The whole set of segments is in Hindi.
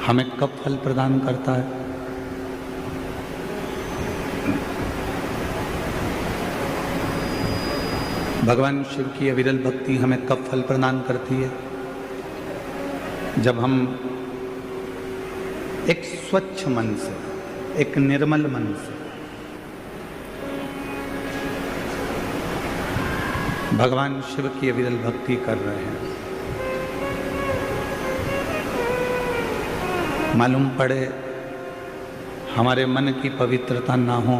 हमें कब फल प्रदान करता है? भगवान शिव की अविरल भक्ति हमें कब फल प्रदान करती है? जब हम एक स्वच्छ मन से, एक निर्मल मन से भगवान शिव की अविरल भक्ति कर रहे हैं। मालूम पड़े हमारे मन की पवित्रता ना हो,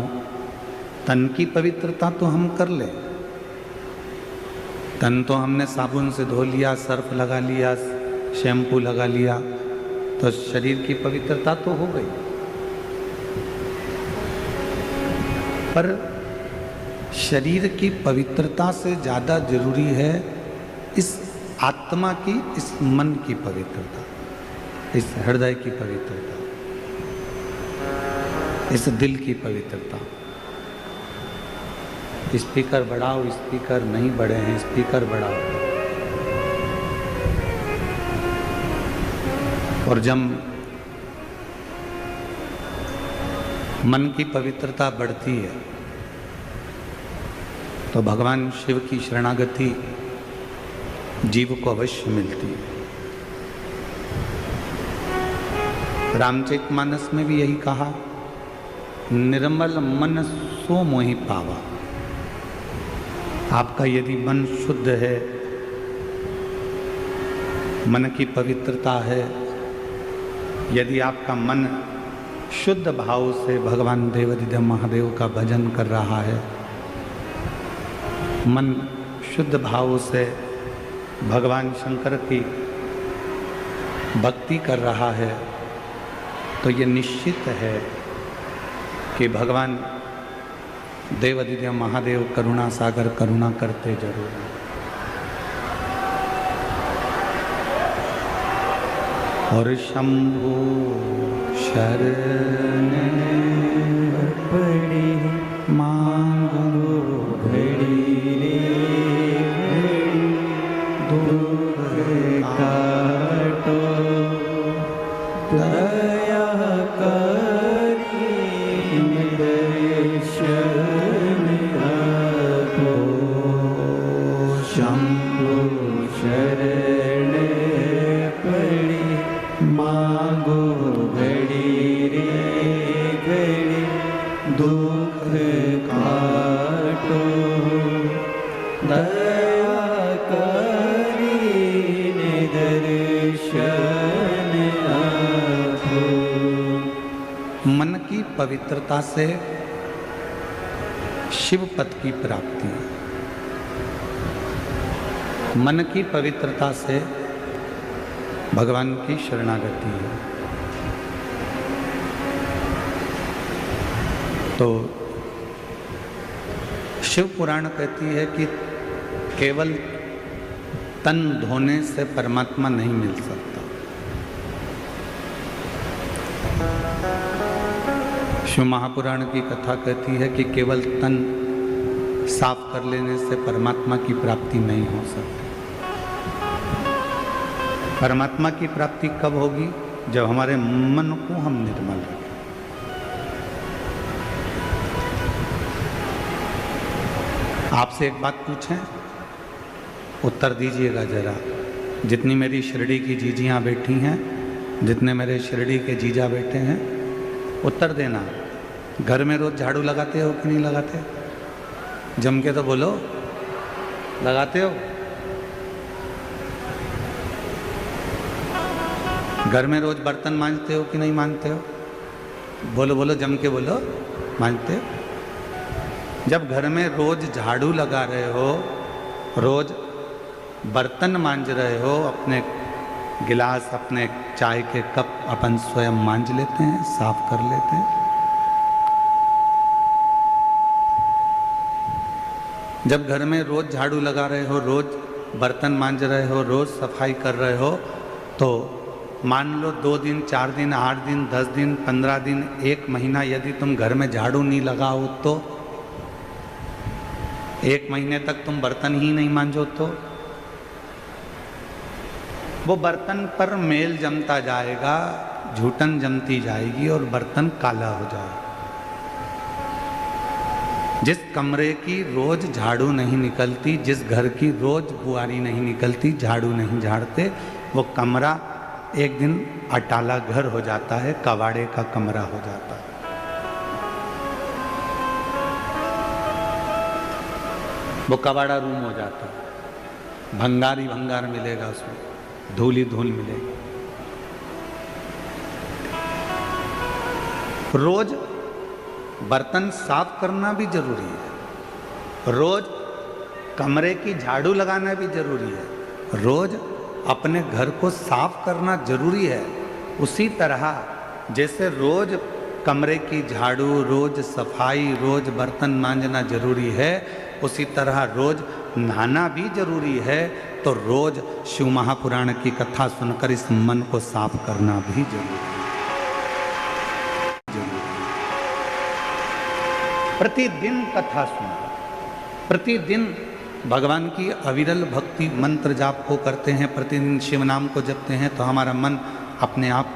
तन की पवित्रता तो हम कर ले। तन तो हमने साबुन से धो लिया, सर्फ लगा लिया, शैम्पू लगा लिया, तो शरीर की पवित्रता तो हो गई। पर शरीर की पवित्रता से ज़्यादा जरूरी है इस आत्मा की, इस मन की पवित्रता, इस हृदय की पवित्रता, इस दिल की पवित्रता। स्पीकर बढ़ाओ, स्पीकर नहीं बढ़े हैं, स्पीकर बढ़ाओ। और जब मन की पवित्रता बढ़ती है तो भगवान शिव की शरणागति जीव को अवश्य मिलती है। रामचरितमानस में भी यही कहा, निर्मल मन सो मोहि पावा। आपका यदि मन शुद्ध है, मन की पवित्रता है, यदि आपका मन शुद्ध भाव से भगवान देवाधिदेव महादेव का भजन कर रहा है, मन शुद्ध भाव से भगवान शंकर की भक्ति कर रहा है, तो ये निश्चित है कि भगवान देवाधिदेव महादेव करुणा सागर करुणा करते जरूर हैं। और शंभु शरण पड़ी मांगो घड़ी रे घड़ी, दुख काटो दया करी दर्शन आपो। शंभु शरण पड़ी मांगो घड़ी रे घड़ी, दुख काटो दया करी दर्शन आपो। मन की पवित्रता से शिव पद की प्राप्ति, मन की पवित्रता से भगवान की शरणागति है। तो शिव पुराण कहती है कि केवल तन धोने से परमात्मा नहीं मिल सकता। शिव महापुराण की कथा कहती है कि केवल तन साफ कर लेने से परमात्मा की प्राप्ति नहीं हो सकती। परमात्मा की प्राप्ति कब होगी? जब हमारे मन को हम निर्मल रखें। आपसे एक बात पूछें, उत्तर दीजिएगा जरा। जितनी मेरी शिरडी की जीजियाँ बैठी हैं, जितने मेरे शिरडी के जीजा बैठे हैं, उत्तर देना। घर में रोज झाड़ू लगाते हो कि नहीं लगाते? जम के तो बोलो, लगाते हो? घर में रोज बर्तन मांजते हो कि नहीं मांजते हो? बोलो बोलो, जम के बोलो, मांजते हो? जब घर में रोज झाड़ू लगा रहे हो, रोज बर्तन मांज रहे हो, अपने गिलास, अपने चाय के कप अपन स्वयं मांज लेते हैं, साफ कर लेते हैं। जब घर में रोज झाड़ू लगा रहे हो, रोज बर्तन मांज रहे हो, रोज सफाई कर रहे हो, तो मान लो 2 दिन, 4 दिन, 8 दिन, 10 दिन, 15 दिन, 1 महीना यदि तुम घर में झाड़ू नहीं लगाओ तो 1 महीने तक तुम बर्तन ही नहीं मांजो वो बर्तन पर मेल जमता जाएगा, झूठन जमती जाएगी और बर्तन काला हो जाएगा। जिस कमरे की रोज झाड़ू नहीं निकलती, जिस घर की रोज बुआरी नहीं निकलती, झाड़ू नहीं झाड़ते, वो कमरा एक दिन अटाला घर हो जाता है, कबाड़े का कमरा हो जाता है। वो कबाड़ा रूम हो जाता है, भंगार ही भंगार मिलेगा उसमें, धूल ही धूल मिलेगी। रोज बर्तन साफ करना भी जरूरी है, रोज कमरे की झाड़ू लगाना भी जरूरी है, रोज अपने घर को साफ करना जरूरी है। उसी तरह जैसे रोज कमरे की झाड़ू, रोज सफाई, रोज बर्तन मांजना जरूरी है, उसी तरह रोज नहाना भी जरूरी है। तो रोज शिव महापुराण की कथा सुनकर इस मन को साफ करना भी जरूरी है। प्रतिदिन कथा सुना, प्रतिदिन भगवान की अविरल भक्ति मंत्र जाप को करते हैं, प्रतिदिन शिव नाम को जपते हैं, तो हमारा मन अपने आप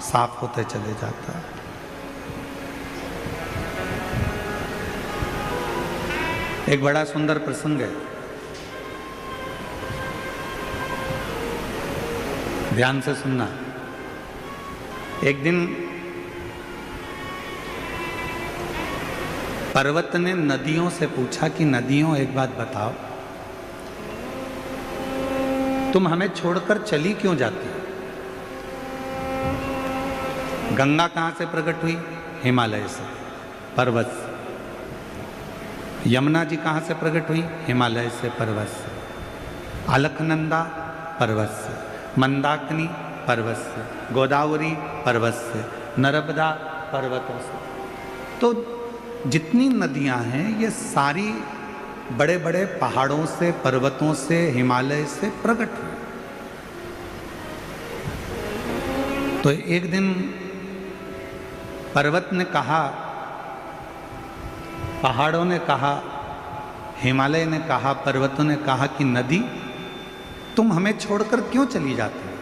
साफ होते चले जाता है। एक बड़ा सुंदर प्रसंग है, ध्यान से सुनना। एक दिन पर्वत ने नदियों से पूछा कि नदियों एक बात बताओ, तुम हमें छोड़कर चली क्यों जाती हो? गंगा कहां से प्रकट हुई? हिमालय से, पर्वत से। यमुना जी कहां से प्रकट हुई? हिमालय से, पर्वत से। अलकनंदा पर्वत से, मंदाकिनी पर्वत से, गोदावरी पर्वत से, नर्मदा पर्वतों से। तो जितनी नदियां हैं ये सारी बड़े बड़े पहाड़ों से, पर्वतों से, हिमालय से प्रकट हुई। तो एक दिन पर्वत ने कहा, पहाड़ों ने कहा, हिमालय ने कहा, पर्वतों ने कहा कि नदी तुम हमें छोड़कर क्यों चली जाती हो?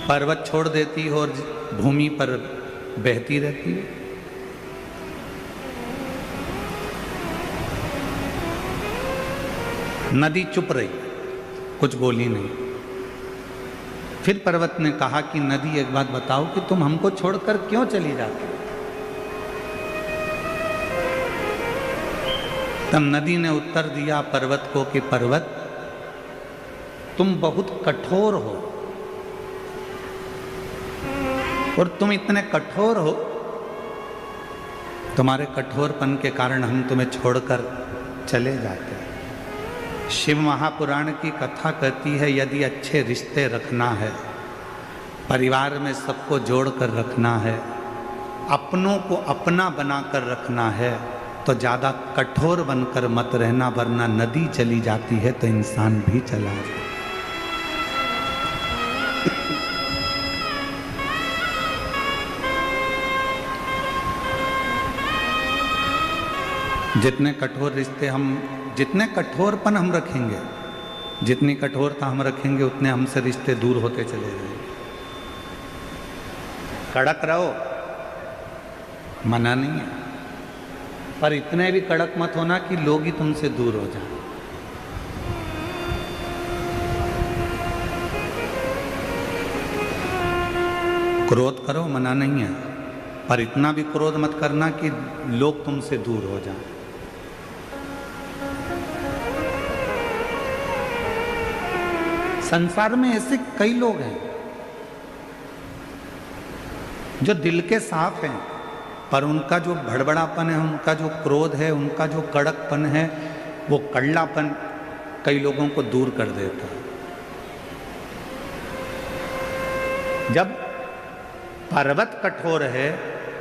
पर्वत छोड़ देती हो और भूमि पर बहती रहती है। नदी चुप रही, कुछ बोली नहीं। फिर पर्वत ने कहा कि नदी एक बात बताओ कि तुम हमको छोड़कर क्यों चली जाती हो? तब नदी ने उत्तर दिया पर्वत को कि पर्वत तुम बहुत कठोर हो, और तुम इतने कठोर हो, तुम्हारे कठोरपन के कारण हम तुम्हें छोड़कर चले जाते हैं। शिव महापुराण की कथा कहती है यदि अच्छे रिश्ते रखना है, परिवार में सबको जोड़कर रखना है, अपनों को अपना बनाकर रखना है, तो ज़्यादा कठोर बनकर मत रहना, वरना नदी चली जाती है तो इंसान भी चला जाता है। जितने कठोर रिश्ते हम, जितने कठोरपन हम रखेंगे, जितनी कठोरता हम रखेंगे, उतने हमसे रिश्ते दूर होते चले जाएंगे। कड़क रहो, मना नहीं है, पर इतने भी कड़क मत होना कि लोग ही तुमसे दूर हो जाए। क्रोध करो, मना नहीं है, पर इतना भी क्रोध मत करना कि लोग तुमसे दूर हो जाएं। संसार में ऐसे कई लोग हैं जो दिल के साफ हैं, पर उनका जो भड़बड़ापन है, उनका जो क्रोध है, उनका जो कड़कपन है, वो कड़लापन कई लोगों को दूर कर देता है। जब पर्वत कठोर है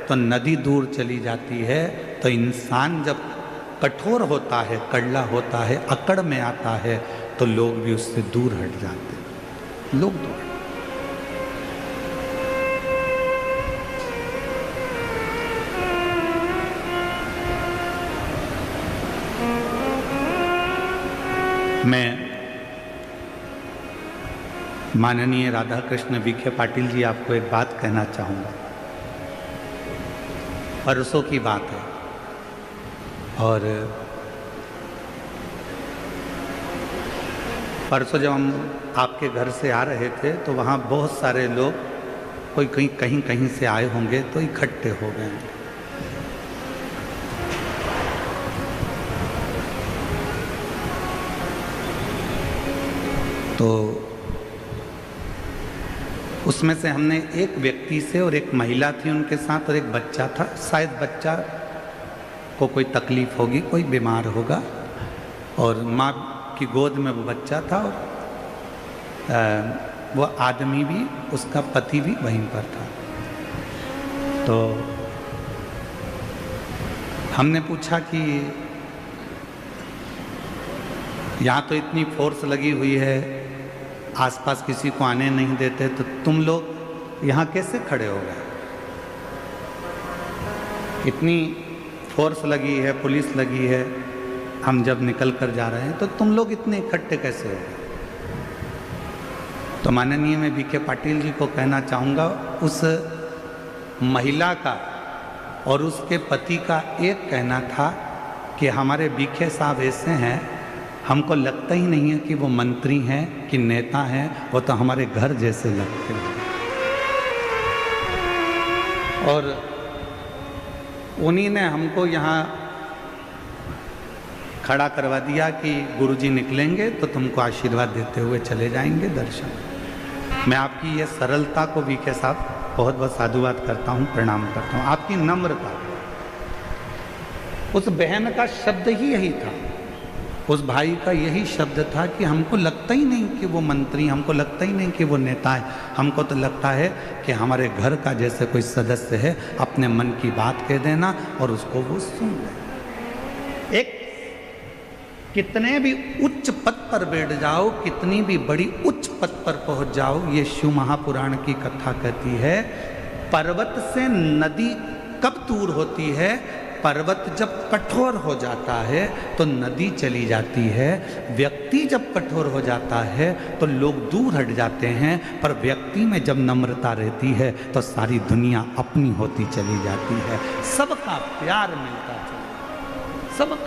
तो नदी दूर चली जाती है, तो इंसान जब कठोर होता है, कड़ला होता है, अकड़ में आता है, तो लोग भी उससे दूर हट जाते हैं। लोग दूर। माननीय राधा कृष्ण विखे पाटिल जी, आपको एक बात कहना चाहूँगा। परसों की बात है और परसों जब हम आपके घर से आ रहे थे तो वहाँ बहुत सारे लोग, कोई कहीं कहीं से आए होंगे तो इकट्ठे हो गए। तो उसमें से हमने एक व्यक्ति से, और एक महिला थी उनके साथ, और एक बच्चा था। शायद बच्चा को कोई तकलीफ होगी, कोई बीमार होगा, और माँ की गोद में वो बच्चा था, और वो आदमी भी, उसका पति भी वहीं पर था। तो हमने पूछा कि यहाँ तो इतनी फोर्स लगी हुई है, आसपास किसी को आने नहीं देते, तो तुम लोग यहाँ कैसे खड़े हो गए? इतनी फोर्स लगी है, पुलिस लगी है, हम जब निकल कर जा रहे हैं तो तुम लोग इतने इकट्ठे कैसे हो गए? तो माननीय मैं विखे पाटिल जी को कहना चाहूँगा, उस महिला का और उसके पति का एक कहना था कि हमारे विखे साहब ऐसे हैं, हमको लगता ही नहीं है कि वो मंत्री हैं कि नेता हैं, वो तो हमारे घर जैसे लगते हैं। और उन्हीं ने हमको यहाँ खड़ा करवा दिया कि गुरुजी निकलेंगे तो तुमको आशीर्वाद देते हुए चले जाएंगे दर्शन। मैं आपकी ये सरलता को विखे साहब बहुत बहुत साधुवाद करता हूँ, प्रणाम करता हूँ। आपकी नम्रता, उस बहन का शब्द ही यही था, उस भाई का यही शब्द था कि हमको लगता ही नहीं कि वो मंत्री, हमको लगता ही नहीं कि वो नेता है, हमको तो लगता है कि हमारे घर का जैसे कोई सदस्य है, अपने मन की बात कह देना और उसको वो सुन ले। एक कितने भी उच्च पद पर बैठ जाओ, कितनी भी बड़ी उच्च पद पर पहुंच जाओ, ये शिव महापुराण की कथा कहती है, पर्वत से नदी कब दूर होती है? पर्वत जब कठोर हो जाता है तो नदी चली जाती है, व्यक्ति जब कठोर हो जाता है तो लोग दूर हट जाते हैं, पर व्यक्ति में जब नम्रता रहती है तो सारी दुनिया अपनी होती चली जाती है, सबका प्यार मिलता चला, सबका।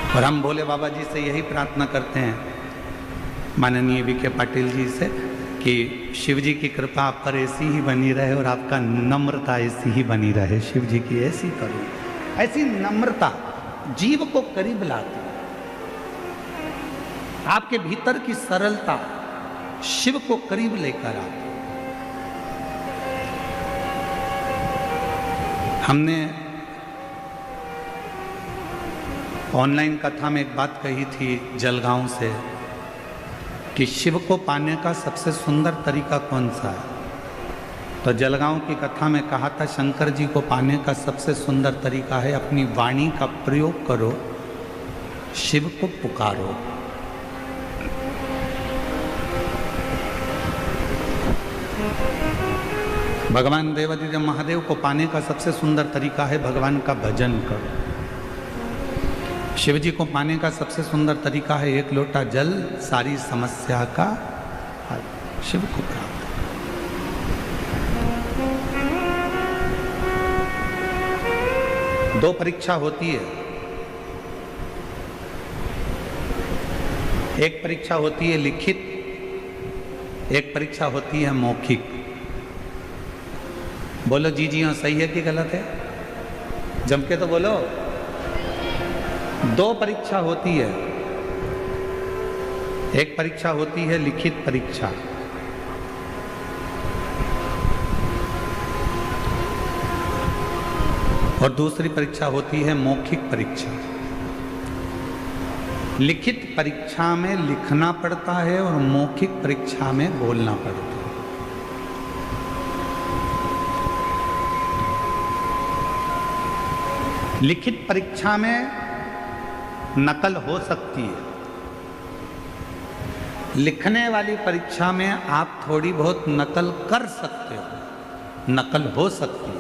और हम भोले बाबा जी से यही प्रार्थना करते हैं, माननीय विखे पाटिल जी से, कि शिव जी की कृपा आप पर ऐसी ही बनी रहे और आपका नम्रता ऐसी ही बनी रहे। शिव जी की ऐसी करो, ऐसी नम्रता जीव को करीब लाती, आपके भीतर की सरलता शिव को करीब लेकर आती। हमने ऑनलाइन कथा में एक बात कही थी जलगांव से कि शिव को पाने का सबसे सुंदर तरीका कौन सा है? तो जलगांव की कथा में कहा था, शंकर जी को पाने का सबसे सुंदर तरीका है अपनी वाणी का प्रयोग करो, शिव को पुकारो। भगवान देवादिदेव महादेव को पाने का सबसे सुंदर तरीका है भगवान का भजन करो। शिव जी को पाने का सबसे सुंदर तरीका है एक लोटा जल, सारी समस्या का हल, शिव को प्राप्त। दो परीक्षा होती है, एक परीक्षा होती है लिखित, एक परीक्षा होती है मौखिक। बोलो जी जी हाँ, सही है कि गलत है? जम के तो बोलो। दो परीक्षा होती है, एक परीक्षा होती है लिखित परीक्षा, और दूसरी परीक्षा होती है मौखिक परीक्षा। लिखित परीक्षा में लिखना पड़ता है और मौखिक परीक्षा में बोलना पड़ता है। लिखित परीक्षा में नकल हो सकती है, लिखने वाली परीक्षा में आप थोड़ी बहुत नकल कर सकते हो। नकल हो सकती है,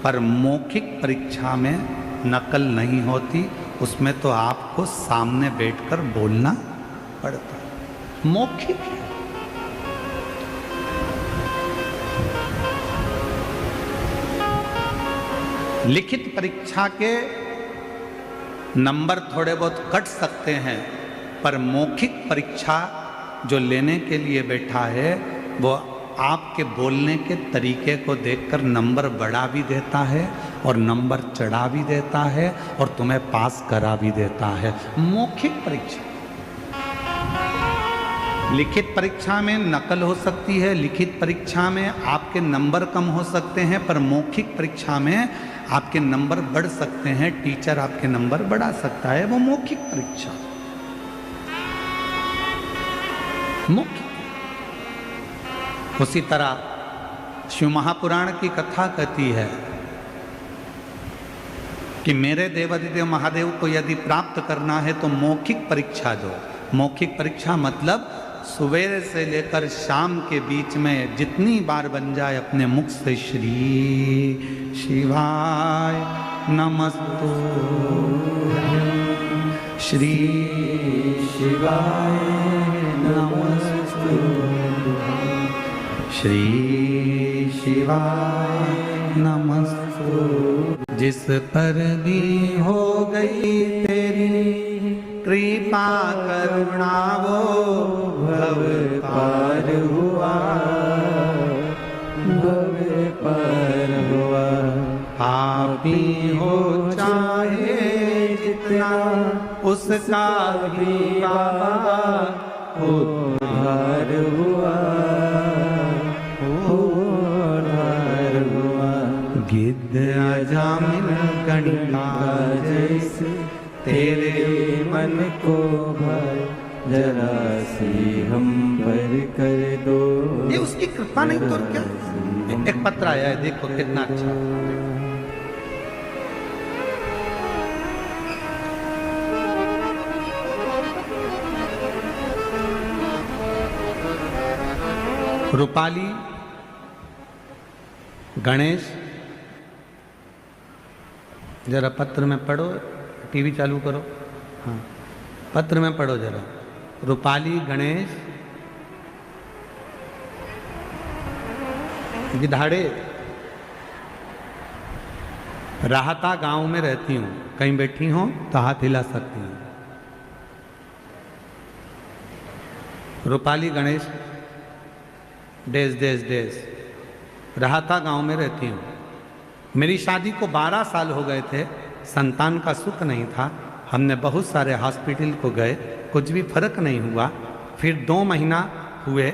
पर मौखिक परीक्षा में नकल नहीं होती, उसमें तो आपको सामने बैठकर बोलना पड़ता है। मौखिक है। लिखित परीक्षा के नंबर थोड़े बहुत कट सकते हैं, पर मौखिक परीक्षा जो लेने के लिए बैठा है वो आपके बोलने के तरीके को देखकर नंबर बढ़ा भी देता है और नंबर चढ़ा भी देता है और तुम्हें पास करा भी देता है। मौखिक परीक्षा। लिखित परीक्षा में नकल हो सकती है, लिखित परीक्षा में आपके नंबर कम हो सकते हैं, पर मौखिक परीक्षा में आपके नंबर बढ़ सकते हैं, टीचर आपके नंबर बढ़ा सकता है। वो मौखिक परीक्षा। मौखिक। उसी तरह शिव महापुराण की कथा कहती है कि मेरे देवादिदेव महादेव को यदि प्राप्त करना है तो मौखिक परीक्षा दो। मौखिक परीक्षा मतलब सवेरे से लेकर शाम के बीच में जितनी बार बन जाए अपने मुख से श्री शिवाय नमस्तु, श्री शिवाय नमस्तु, श्री शिवाय नमस्तु। जिस पर भी हो गई तेरी कृपा करुणा वो भव पार हुआ, भव पार हुआ। पापी हो चाहे जितना उसका भी बाबा उद्धार हुआ, उद्धार हुआ। गिद्ध अजामिल कणिका जैसे तेरे मन को भर जरा सी हम पर कर दो। ये उसकी कृपा नहीं तो क्या। एक पत्र आया है, देखो कितना अच्छा। रूपाली, गणेश, जरा पत्र में पढ़ो, टीवी चालू करो। हाँ, पत्र में पढ़ो जरा। रूपाली, गणेश, गिधाड़े, राहता गांव में रहती हूँ, कहीं बैठी हो तो हाथ हिला सकती हूँ। रूपाली, गणेश, देश देश देश, राहता गांव में रहती हूँ। मेरी शादी को 12 साल हो गए थे, संतान का सुख नहीं था। हमने बहुत सारे हॉस्पिटल को गए, कुछ भी फर्क नहीं हुआ। फिर 2 महीना हुए,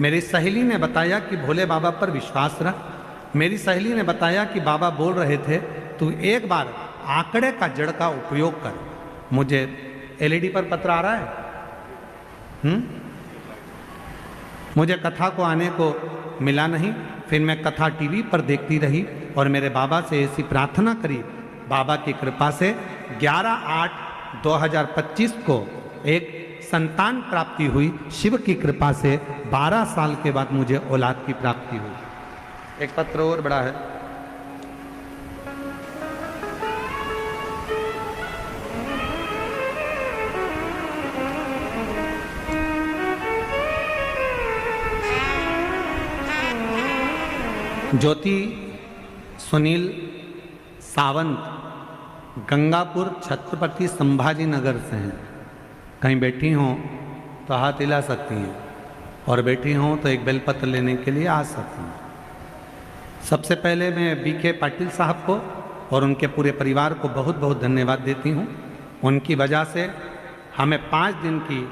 मेरी सहेली ने बताया कि भोले बाबा पर विश्वास रख। मेरी सहेली ने बताया कि बाबा बोल रहे थे तू एक बार आंकड़े का जड़ का उपयोग कर। मुझे एलईडी पर पत्र आ रहा है। मुझे कथा को आने को मिला नहीं। फिर मैं कथा टीवी पर देखती रही और मेरे बाबा से ऐसी प्रार्थना करी, बाबा की कृपा से 11/8/2025 को एक संतान प्राप्ति हुई। शिव की कृपा से 12 साल के बाद मुझे औलाद की प्राप्ति हुई। एक पत्र और बड़ा है। ज्योति सुनील सावंत गंगापुर छत्रपति संभाजी नगर से हैं। कहीं बैठी हों तो हाथ हिला सकती हैं और बैठी हों तो एक बेलपत्र लेने के लिए आ सकती हैं। सबसे पहले मैं बीके पाटिल साहब को और उनके पूरे परिवार को बहुत बहुत धन्यवाद देती हूँ। उनकी वजह से हमें 5 दिन की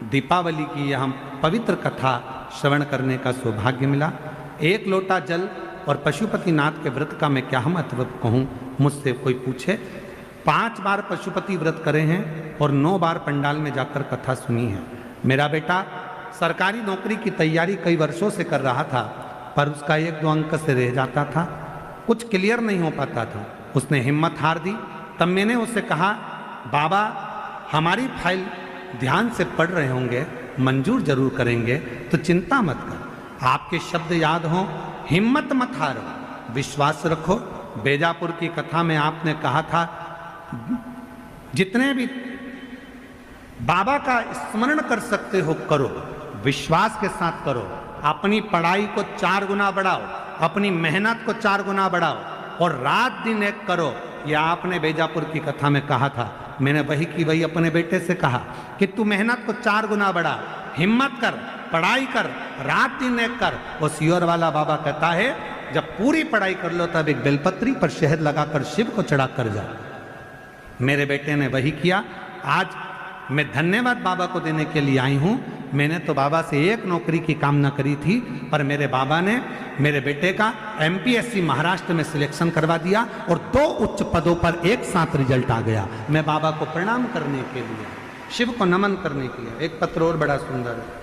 दीपावली की यह पवित्र कथा श्रवण करने का सौभाग्य मिला। 1 लोटा जल और पशुपतिनाथ के व्रत का मैं क्या महत्व कहूँ, मुझसे कोई पूछे। 5 बार पशुपति व्रत करे हैं और 9 बार पंडाल में जाकर कथा सुनी है। मेरा बेटा सरकारी नौकरी की तैयारी कई वर्षों से कर रहा था, पर उसका 1-2 अंक से रह जाता था, कुछ क्लियर नहीं हो पाता था। उसने हिम्मत हार दी। तब मैंने उससे कहा, बाबा हमारी फाइल ध्यान से पढ़ रहे होंगे, मंजूर जरूर करेंगे, तो चिंता मत कर। आपके शब्द याद हों, हिम्मत मत हारो, विश्वास रखो। बेजापुर की कथा में आपने कहा था जितने भी बाबा का स्मरण कर सकते हो करो, विश्वास के साथ करो। अपनी पढ़ाई को 4 गुना बढ़ाओ, अपनी मेहनत को 4 गुना बढ़ाओ और रात दिन एक करो। यह आपने बेजापुर की कथा में कहा था। मैंने वही की वही अपने बेटे से कहा कि तू मेहनत को 4 गुना बढ़ा, हिम्मत कर, पढ़ाई कर, रात दिन एक कर। वो सियोर वाला बाबा कहता है जब पूरी पढ़ाई कर लो तब एक बेलपत्री पर शहद लगाकर शिव को चढ़ा कर जाओ। मेरे बेटे ने वही किया। आज मैं धन्यवाद बाबा को देने के लिए आई हूँ। मैंने तो बाबा से एक नौकरी की कामना करी थी, पर मेरे बाबा ने मेरे बेटे का एमपीएससी महाराष्ट्र में सिलेक्शन करवा दिया और 2 उच्च पदों पर एक साथ रिजल्ट आ गया। मैं बाबा को प्रणाम करने के लिए, शिव को नमन करने के लिए। एक पत्र और बड़ा सुंदर है।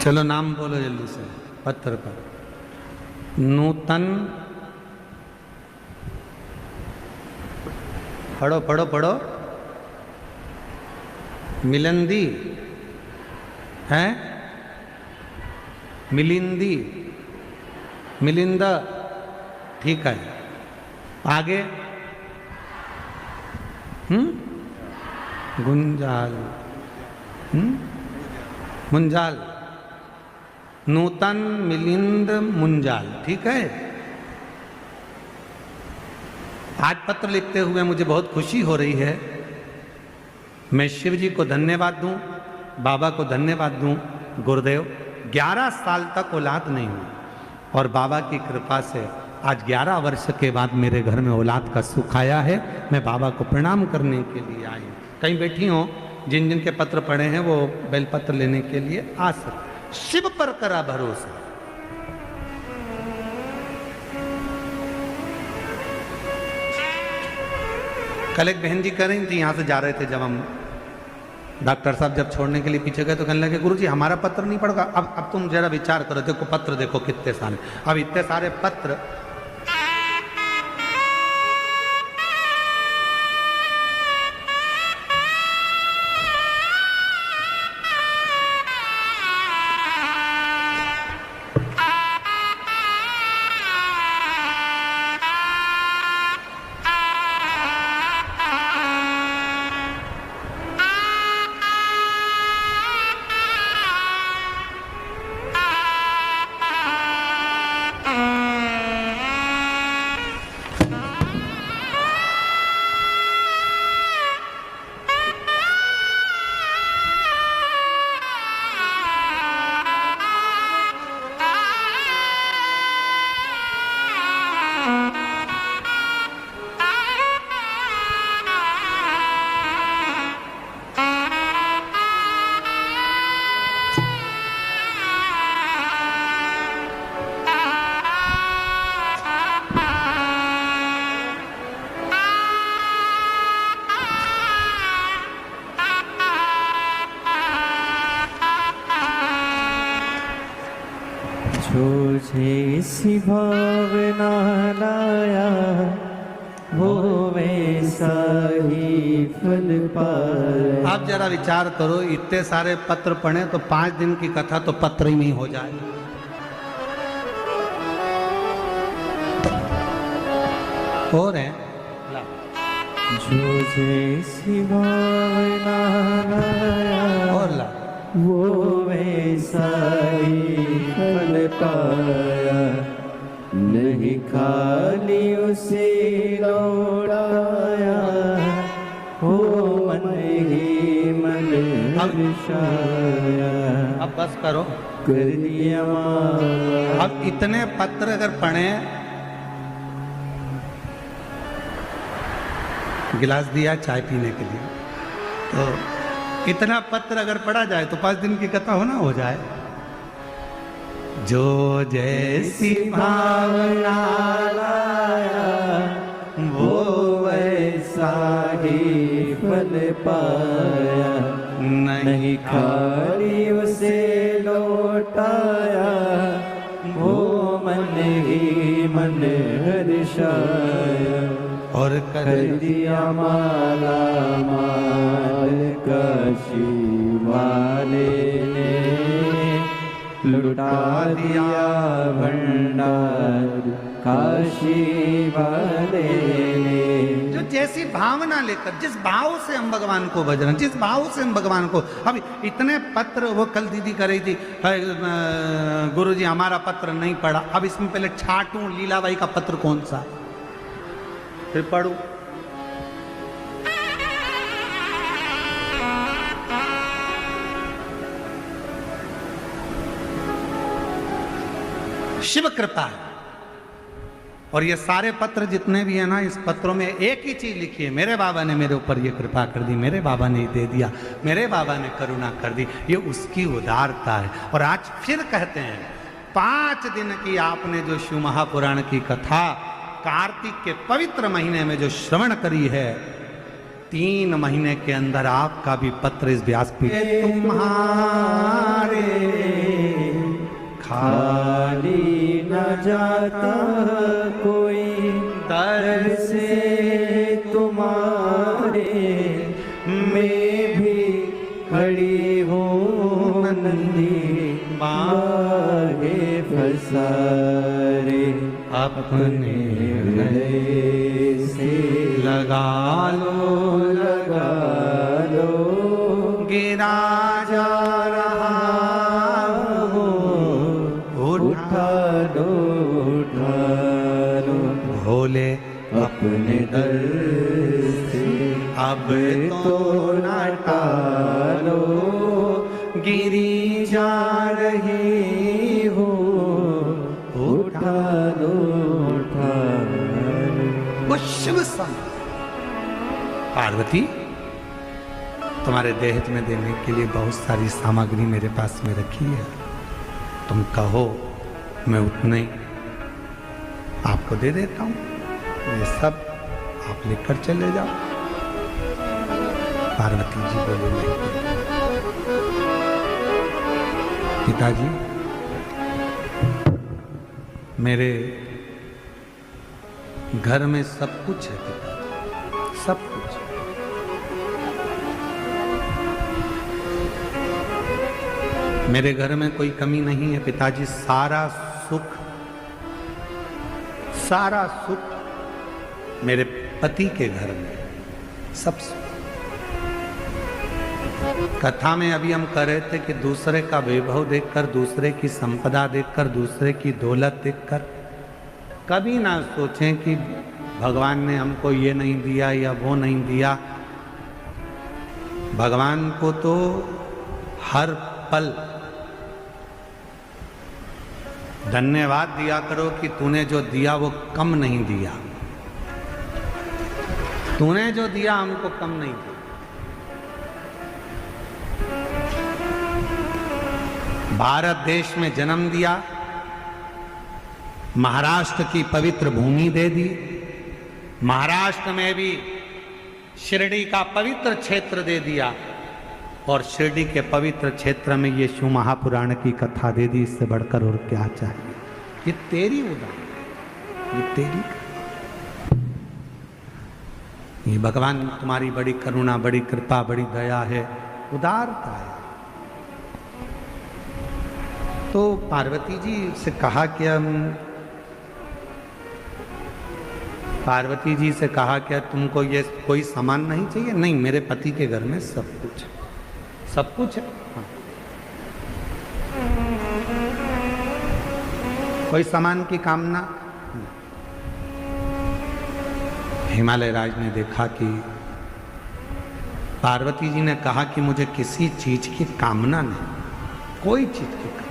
चलो नाम बोलो जल्दी से पत्थर पर। नूतन, पढ़ो पढ़ो पढ़ो। मिलंदी है, मिलिंदी, मिलिंदा, ठीक है। आगे गुंजाल, मुंजाल, नूतन, मिलिंद, मुंजाल, ठीक है। आज पत्र लिखते हुए मुझे बहुत खुशी हो रही है। मैं शिव जी को धन्यवाद दूं, बाबा को धन्यवाद दूं। गुरुदेव 11 साल तक औलाद नहीं हुई और बाबा की कृपा से आज 11 वर्ष के बाद मेरे घर में औलाद का सुख आया है। मैं बाबा को प्रणाम करने के लिए आई हूँ। कहीं बैठी हो, जिन जिन के पत्र पढ़े हैं वो बेलपत्र लेने के लिए आ सकते। शिव पर करा भरोसा। कल एक बहन जी कह रही थी, यहां से जा रहे थे जब हम, डॉक्टर साहब जब छोड़ने के लिए पीछे गए तो कहने लगे गुरुजी हमारा पत्र नहीं पढ़ा। अब तुम जरा विचार करो, देखो पत्र देखो कितने सारे। अब इतने सारे पत्र जैसी भावना लाया वो वैसा ही फल पाया। आप जरा विचार करो, इतने सारे पत्र पढ़े तो 5 दिन की कथा तो पत्र ही नहीं हो जाए। और है जो जैसी भावना लाया और ला वो वैसा ही फल पाया। नहीं खाली उसे लौटाया हो मन ही मन हर्षाया। अब बस करो, कर दिया माँ। अब इतने पत्र अगर पढ़े, गिलास दिया चाय पीने के लिए, तो इतना पत्र अगर पढ़ा जाए तो 5 दिन की कथा होना हो जाए। जो जैसी भावना लाया वो वैसा ही फल पाया, नहीं खाली उसे लौटाया, वो मन ही मन हर्षाया। और कर दिया माला माल काशी वाले ने, लुटा दिया भंडार काशी वाले ने। जो जैसी भावना लेकर, जिस भाव से हम भगवान को भज रहे हैं, जिस भाव से हम भगवान को, अब इतने पत्र, वो कल दीदी कर रही थी, गुरुजी हमारा पत्र नहीं पढ़ा। अब इसमें पहले छाटूं लीलाबाई का पत्र कौन सा, फिर पढ़ूं। शिव कृपा है। और ये सारे पत्र जितने भी है ना, इस पत्रों में एक ही चीज लिखी है, मेरे बाबा ने मेरे ऊपर ये कृपा कर दी, मेरे बाबा ने दे दिया, मेरे बाबा ने करुणा कर दी। ये उसकी उदारता है। और आज फिर कहते हैं, 5 दिन की आपने जो शिव महापुराण की कथा कार्तिक के पवित्र महीने में जो श्रवण करी है, 3 महीने के अंदर आपका भी पत्र इस व्यासपीठ तुम्हारे खाली न जाता कोई दर से तुम्हारे, मैं भी खड़ी हूँ नंदी बागे फसारे। अपने गले से लगा लो, गिरा जा रहा हो, उठा लो भोले अपने दर से, अब तो न टालो, गिरी जा रही हो, उठा लो। वो शिव संग पार्वती, तुम्हारे देह में देने के लिए बहुत सारी सामग्री मेरे पास में रखी है, तुम कहो मैं उतने ही आपको दे देता हूं, ये सब आप लेकर चले जाओ। पार्वती जी बोले नहीं। पिताजी, मेरे घर में सब कुछ है पिताजी, सब कुछ। मेरे घर में कोई कमी नहीं है पिताजी, सारा सुख मेरे पति के घर में, सब सुख। कथा में अभी हम कह रहे थे कि दूसरे का वैभव देखकर, दूसरे की संपदा देखकर, दूसरे की दौलत देखकर कभी ना सोचें कि भगवान ने हमको ये नहीं दिया या वो नहीं दिया। भगवान को तो हर पल धन्यवाद दिया करो कि तूने जो दिया वो कम नहीं दिया, तूने जो दिया हमको कम नहीं दिया। भारत देश में जन्म दिया, महाराष्ट्र की पवित्र भूमि दे दी, महाराष्ट्र में भी शिरडी का पवित्र क्षेत्र दे दिया, और शिरडी के पवित्र क्षेत्र में ये शिव महापुराण की कथा दे दी। इससे बढ़कर और क्या चाहिए? ये तेरी उदार, ये तेरी, ये भगवान तुम्हारी बड़ी करुणा, बड़ी कृपा, बड़ी दया है, उदारता है। तो पार्वती जी से कहा कि पार्वती जी से कहा क्या तुमको ये कोई सामान नहीं चाहिए? नहीं, मेरे पति के घर में सब कुछ, सब कुछ है। हाँ। कोई सामान की कामना? हिमालय राज ने देखा कि पार्वती जी ने कहा कि मुझे किसी चीज की कामना नहीं, कोई चीज की कामना।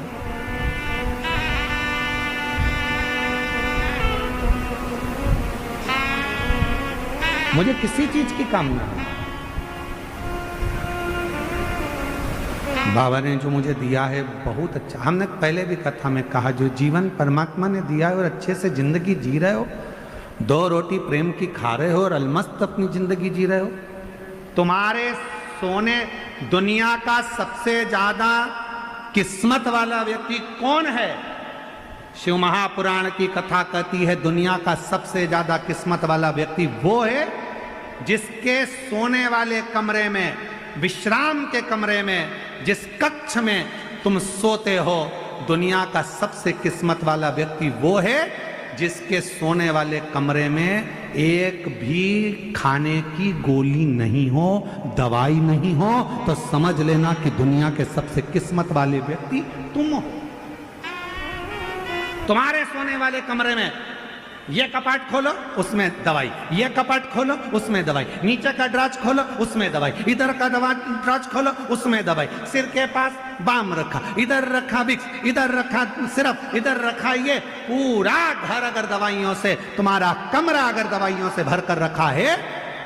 मुझे किसी चीज की कामना नहीं। बाबा ने जो मुझे दिया है बहुत अच्छा। हमने पहले भी कथा में कहा, जो जीवन परमात्मा ने दिया है और अच्छे से जिंदगी जी रहे हो, 2 रोटी प्रेम की खा रहे हो और अलमस्त अपनी जिंदगी जी रहे हो। तुम्हारे सोने दुनिया का सबसे ज्यादा किस्मत वाला व्यक्ति कौन है? शिव महापुराण की कथा कहती है दुनिया का सबसे ज्यादा किस्मत वाला व्यक्ति वो है जिसके सोने वाले कमरे में, विश्राम के कमरे में, जिस कक्ष में तुम सोते हो, दुनिया का सबसे किस्मत वाला व्यक्ति वो है जिसके सोने वाले कमरे में एक भी खाने की गोली नहीं हो, दवाई नहीं हो, तो समझ लेना कि दुनिया के सबसे किस्मत वाले व्यक्ति तुम हो। तुम्हारे सोने वाले कमरे में ये कपाट खोलो उसमें दवाई, ये कपाट खोलो उसमें दवाई, नीचे का ड्राज खोलो उसमें दवाई, इधर का ड्राज खोलो उसमें दवाई, सिर के पास बाम रखा, इधर रखा विक्स, इधर रखा सिरप, इधर रखा ये, पूरा घर अगर दवाइयों से, तुम्हारा कमरा अगर दवाइयों से भरकर रखा है,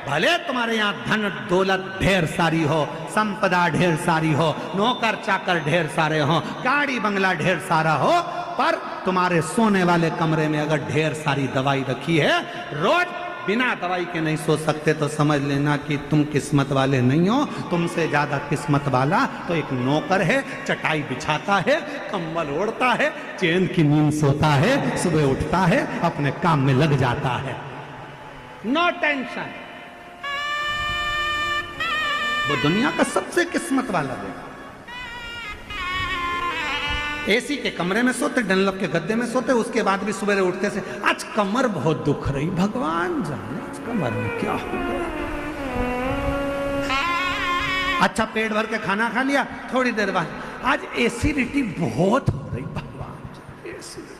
भले तुम्हारे यहाँ धन दौलत ढेर सारी हो, संपदा ढेर सारी हो, नौकर चाकर ढेर सारे हो, गाड़ी बंगला ढेर सारा हो, पर तुम्हारे सोने वाले कमरे में अगर ढेर सारी दवाई रखी है, रोज बिना दवाई के नहीं सो सकते, तो समझ लेना कि तुम किस्मत वाले नहीं हो। तुमसे ज्यादा किस्मत वाला तो एक नौकर है, चटाई बिछाता है, कंबल ओढ़ता है, चैन की नींद सोता है, सुबह उठता है, अपने काम में लग जाता है, नो टेंशन। वो दुनिया का सबसे किस्मत वाला है। एसी के कमरे में सोते, डनलप के गद्दे में सोते, उसके बाद भी सुबह उठते से आज कमर बहुत दुख रही, भगवान जाने आज कमर में क्या हो गया। अच्छा पेट भर के खाना खा लिया, थोड़ी देर बाद आज एसिडिटी बहुत हो रही, भगवान जाने एसिडिटी।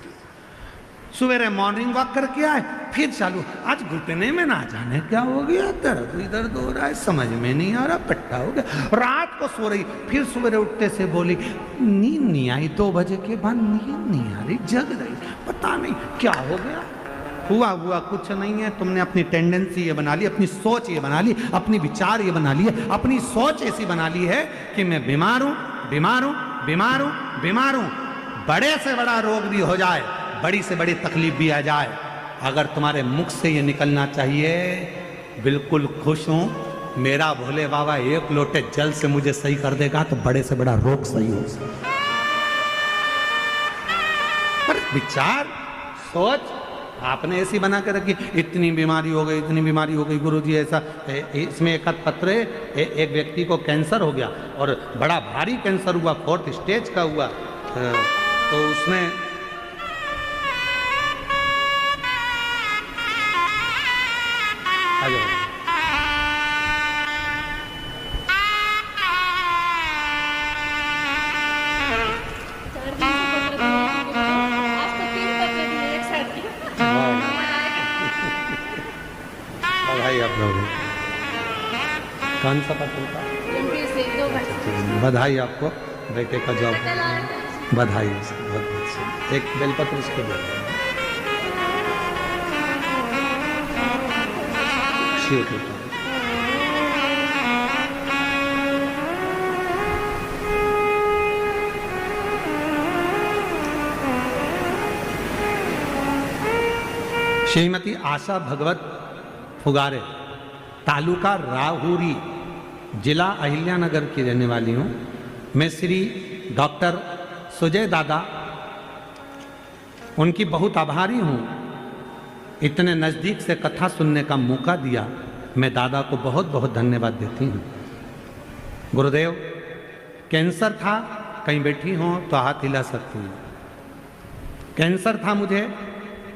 सवेरे मॉर्निंग वॉक करके आए, फिर चालू, आज घुटने में ना जाने क्या हो गया, दर्द इधर हो रहा है, समझ में नहीं आ रहा, पट्टा हो गया। रात को सो रही, फिर सवेरे उठते से बोली नींद नहीं आई, 2 बजे के बाद नींद नहीं आ रही, जग रही, पता नहीं क्या हो गया। हुआ कुछ नहीं है, तुमने अपनी टेंडेंसी ये बना ली, अपनी सोच ये बना ली, अपनी विचार ये बना ली है, अपनी सोच ऐसी बना ली है कि मैं बीमार हूं, बीमार हूं, बीमार हूं, बीमार हूं। बड़े से बड़ा रोग भी हो जाए, बड़ी से बड़ी तकलीफ भी आ जाए, अगर तुम्हारे मुख से ये निकलना चाहिए बिल्कुल खुश हूं, मेरा भोले बाबा 1 लोटे जल से मुझे सही कर देगा, तो बड़े से बड़ा रोग सही हो सकता। पर विचार सोच आपने ऐसी बना के रखी, इतनी बीमारी हो गई, इतनी बीमारी हो गई, गुरुजी ऐसा। इसमें एक पत्र है, एक व्यक्ति को कैंसर हो गया और बड़ा भारी कैंसर हुआ, 4th स्टेज का हुआ, तो उसने बधाई आप लोगों को। कौन सा पत्र था? बधाई आपको, बेटे का जॉब, बधाई। एक बेलपत्र इसको दे, शिव के श्रीमती आशा भगवत फुगारे, तालुका राहुरी, जिला अहिल्यानगर की रहने वाली हूँ। मैं श्री डॉक्टर सुजय दादा, उनकी बहुत आभारी हूँ, इतने नज़दीक से कथा सुनने का मौका दिया। मैं दादा को बहुत बहुत धन्यवाद देती हूँ। गुरुदेव, कैंसर था, कहीं बैठी हो तो हाथ हिला सकती हूँ। कैंसर था मुझे,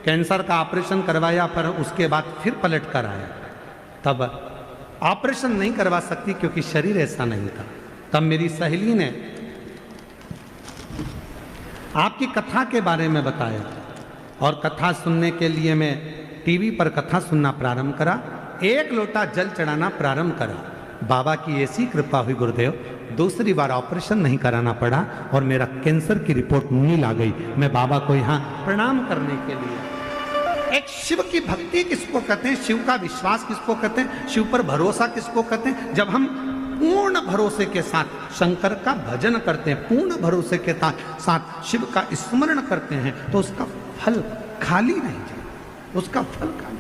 कैंसर का ऑपरेशन करवाया, पर उसके बाद फिर पलट कर आया। तब ऑपरेशन नहीं करवा सकती क्योंकि शरीर ऐसा नहीं था। तब मेरी सहेली ने आपकी कथा के बारे में बताया और कथा सुनने के लिए मैं टीवी पर कथा सुनना प्रारंभ करा, 1 लोटा जल चढ़ाना प्रारंभ करा। बाबा की ऐसी कृपा हुई गुरुदेव, दूसरी बार ऑपरेशन नहीं कराना पड़ा और मेरा कैंसर की रिपोर्ट नील आ गई। मैं बाबा को यहाँ प्रणाम करने के लिए, एक शिव की भक्ति किसको कहते हैं, शिव का विश्वास किसको कहते हैं, शिव पर भरोसा किसको कहते हैं, जब हम पूर्ण भरोसे के साथ शंकर का भजन करते हैं, पूर्ण भरोसे के साथ शिव का स्मरण करते हैं, तो उसका फल खाली नहीं जाता, उसका फल खाली।